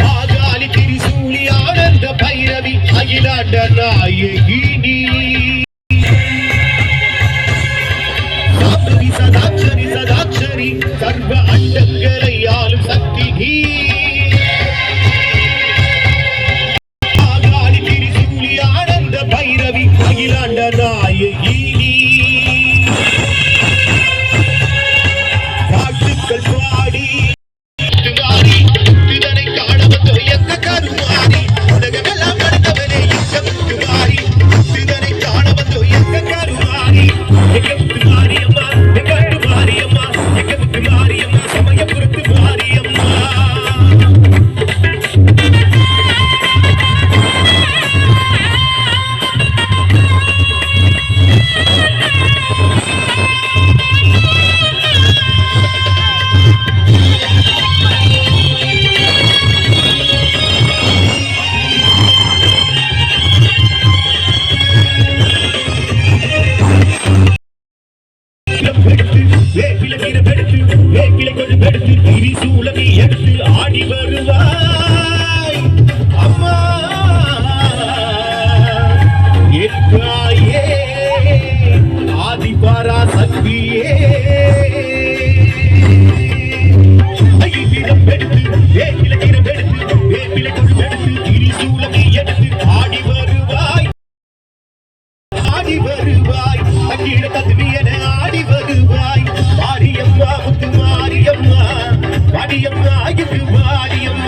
பாகாலி திரிசூலி ஆனந்த பைரவி அகிலாண்ட நாயகினி சதாட்சரி சதாட்சரி சர்வ அண்டங்களை ஆளும் சக்தி நீ பாகாலி திரிசூலி ஆனந்த பைரவி அகிலாண்ட நாயகினி பாட்டுக்கள் பாடி இதனை காண வந்தோ எந்த கருமாறி உலகமெல்லாம் நடந்தவனே எங்க மாறி இதனை காண வந்தோ எந்த கருமாறி எங்க மாரியம்மா எங்க மாரியம்மா எங்க மாரியம்மா சமயபுரத்து மாரியம்மா திரிசூலனை எடுத்து ஆடி வருவாய் அம்மா எத்தாயே ஆதிபாரா சக்தியே ஐயிடம் எடுத்து வேப்பிலம் எடுத்து வேப்பிலை கொண்டு எடுத்து திரிசூலனை எடுத்து ஆடி வருவாய் அகில தத்துவியன ஆடி வருவாய் மாரியம்மா முத்து மாரியம்மா மாரியம்மா இது மாரியம்மா